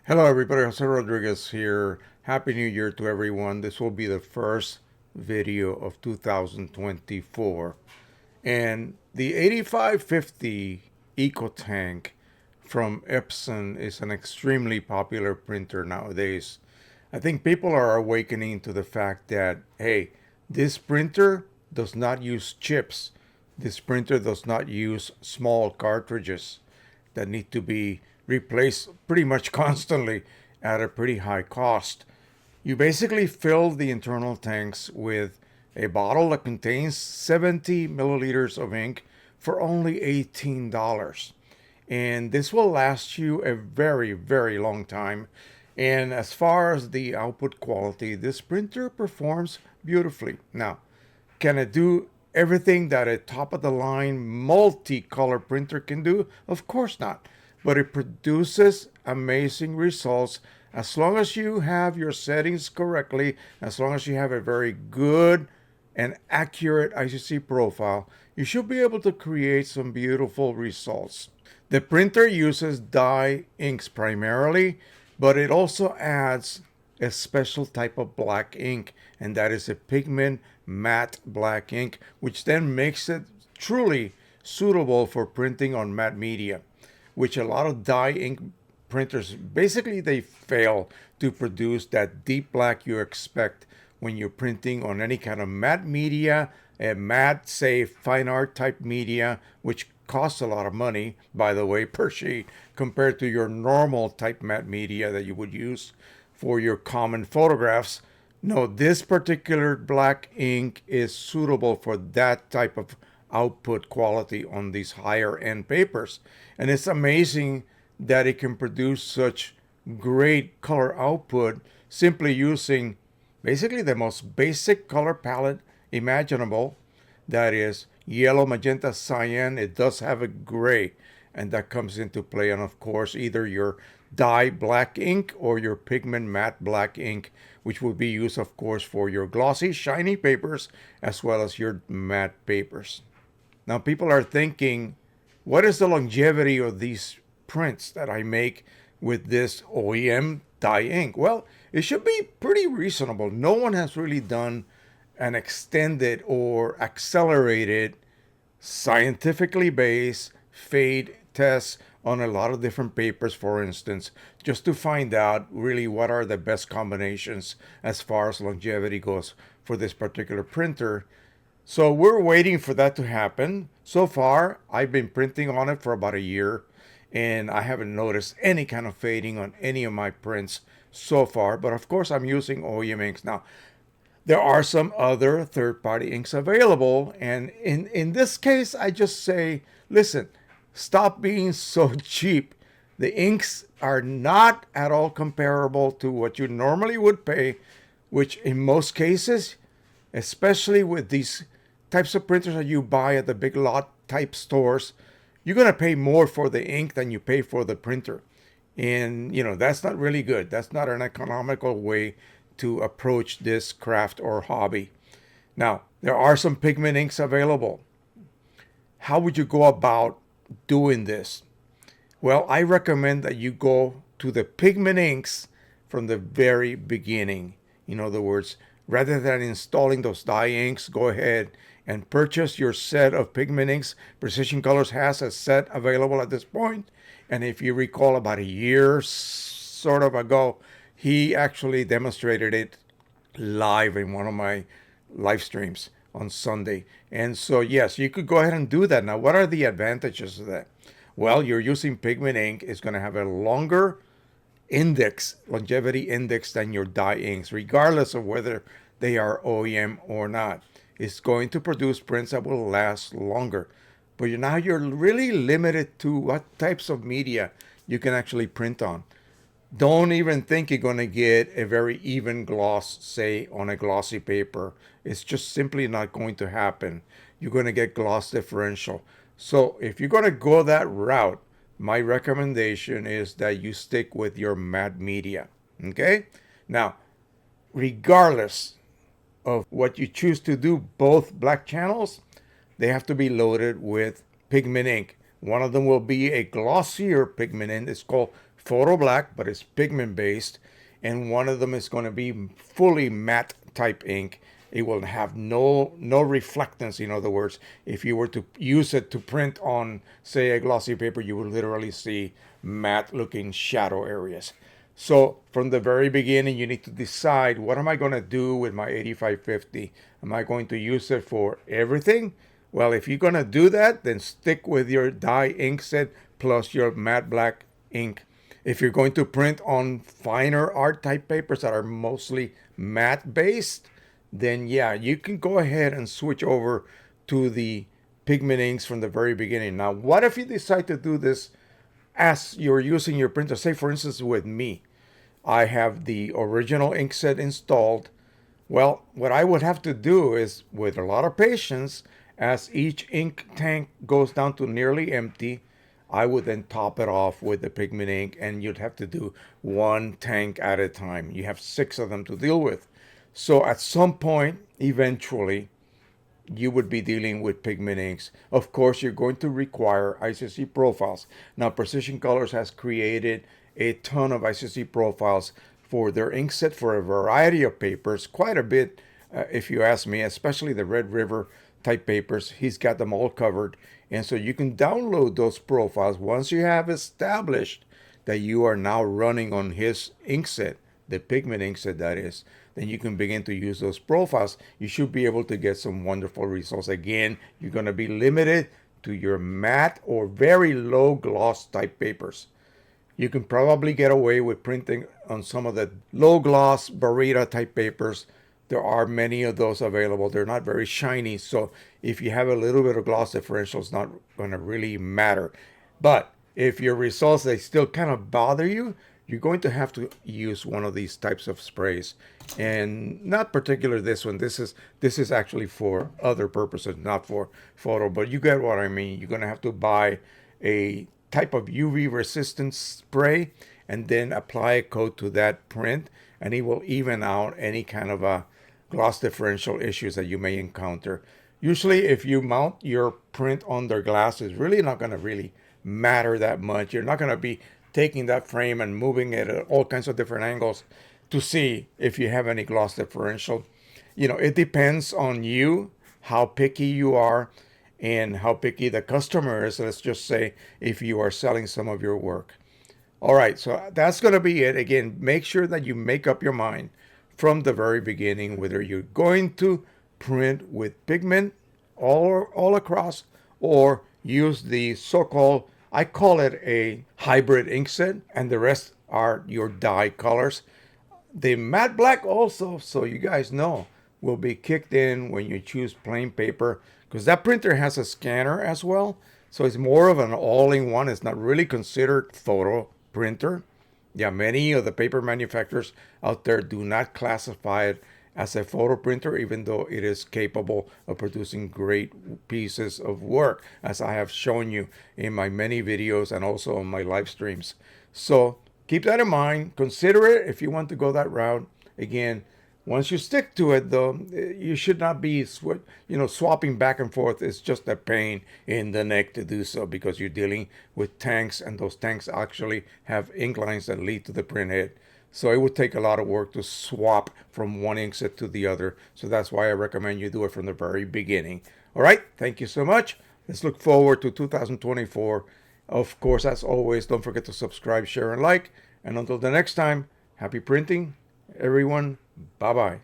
Hello everybody, Jose Rodriguez here. Happy New Year to everyone. This will be the first video of 2024. And the 8550 EcoTank from Epson is an extremely popular printer nowadays. I think people are awakening to the fact that, hey, this printer does not use chips. This printer does not use small cartridges that need to be replaced pretty much constantly at a pretty high cost. You basically fill the internal tanks with a bottle that contains 70 milliliters of ink for only $18. And this will last you a very, very long time. And as far as the output quality, this printer performs beautifully. Now, can it do everything that a top of the line multicolor printer can do? Of course not. But it produces amazing results as long as you have your settings correctly, as long as you have a very good and accurate ICC profile, you should be able to create some beautiful results. The printer uses dye inks primarily, but it also adds a special type of black ink, and that is a pigment matte black ink, which then makes it truly suitable for printing on matte media, which a lot of dye ink printers basically they fail to produce that deep black you expect when you're printing on any kind of matte media, a matte, say, fine art type media, which costs a lot of money, by the way, per sheet, compared to your normal type matte media that you would use for your common photographs. No, this particular black ink is suitable for that type of output quality on these higher end papers. And it's amazing that it can produce such great color output simply using basically the most basic color palette imaginable. That is yellow, magenta, cyan. It does have a gray, and that comes into play. And of course, either your dye black ink or your pigment matte black ink, which will be used, of course, for your glossy, shiny papers as well as your matte papers. Now, people are thinking, what is the longevity of these prints that I make with this OEM dye ink? Well, it should be pretty reasonable. No one has really done an extended or accelerated, scientifically based fade test on a lot of different papers, for instance, just to find out really what are the best combinations as far as longevity goes for this particular printer. So we're waiting for that to happen. So far, I've been printing on it for about a year, and I haven't noticed any kind of fading on any of my prints so far. But of course, I'm using OEM inks. Now, there are some other third-party inks available, and in this case, I just say, listen, stop being so cheap. The inks are not at all comparable to what you normally would pay, which in most cases, especially with these types of printers that you buy at the big lot type stores, you're going to pay more for the ink than you pay for the printer. And, that's not really good. That's not an economical way to approach this craft or hobby. Now, there are some pigment inks available. How would you go about doing this? Well, I recommend that you go to the pigment inks from the very beginning. In other words, rather than installing those dye inks, go ahead and purchase your set of pigment inks. Precision Colors has a set available at this point. And if you recall, about a year sort of ago, he actually demonstrated it live in one of my live streams on Sunday. And so, yes, you could go ahead and do that. Now, what are the advantages of that? Well, you're using pigment ink. It's going to have a longer longevity index than your dye inks, regardless of whether they are OEM or not. It's going to produce prints that will last longer. But now you're really limited to what types of media you can actually print on. Don't even think you're going to get a very even gloss, say, on a glossy paper. It's just simply not going to happen. You're going to get gloss differential. So if you're going to go that route, my recommendation is that you stick with your matte media. Okay? Now, regardless of what you choose to do, both black channels, they have to be loaded with pigment ink. One of them will be a glossier pigment ink. It's called photo black, but it's pigment based, and one of them is going to be fully matte type ink. It will have no reflectance. In other words, if you were to use it to print on, say, a glossy paper, you would literally see matte looking shadow areas. So from the very beginning, you need to decide, what am I going to do with my 8550? Am I going to use it for everything? Well, if you're going to do that, then stick with your dye ink set plus your matte black ink. If you're going to print on finer art type papers that are mostly matte based, then yeah, you can go ahead and switch over to the pigment inks from the very beginning. Now, what if you decide to do this as you're using your printer? Say, for instance, with me, I have the original ink set installed. Well, what I would have to do is, with a lot of patience, as each ink tank goes down to nearly empty, I would then top it off with the pigment ink, and you'd have to do one tank at a time. You have 6 of them to deal with. So at some point, eventually, you would be dealing with pigment inks. Of course, you're going to require ICC profiles. Now, Precision Colors has created a ton of ICC profiles for their ink set for a variety of papers, quite a bit, if you ask me, especially the Red River type papers. He's got them all covered. And so you can download those profiles once you have established that you are now running on his ink set, the pigment ink set that is. Then you can begin to use those profiles. You should be able to get some wonderful results. Again, you're going to be limited to your matte or very low gloss type papers. You can probably get away with printing on some of the low gloss Barita type papers. There are many of those available. They're not very shiny, so if you have a little bit of gloss differential, it's not going to really matter. But if your results, they still kind of bother you, you're going to have to use one of these types of sprays. And not particular this one. This is actually for other purposes, not for photo, but you get what I mean. You're going to have to buy a type of UV resistant spray and then apply a coat to that print, and it will even out any kind of a gloss differential issues that you may encounter. Usually if you mount your print under glass, it's really not going to really matter that much. You're not going to be taking that frame and moving it at all kinds of different angles to see if you have any gloss differential. You know, it depends on you, how picky you are, and how picky the customer is. Let's just say if you are selling some of your work. All right, so that's going to be it. Again, make sure that you make up your mind from the very beginning whether you're going to print with pigment all across, or use the so-called, I call it a hybrid ink set, and the rest are your dye colors. The matte black also, so you guys know, will be kicked in when you choose plain paper, because that printer has a scanner as well. So it's more of an all-in-one. It's not really considered photo printer. Yeah, many of the paper manufacturers out there do not classify it as a photo printer, even though it is capable of producing great pieces of work, as I have shown you in my many videos and also on my live streams. So keep that in mind. Consider it if you want to go that route. Again, once you stick to it, though, you should not be swapping back and forth. It's just a pain in the neck to do so, because you're dealing with tanks, and those tanks actually have ink lines that lead to the print head. So it would take a lot of work to swap from one ink set to the other. So that's why I recommend you do it from the very beginning. All right, thank you so much. Let's look forward to 2024. Of course, as always, don't forget to subscribe, share, and like. And until the next time, happy printing, everyone. Bye-bye.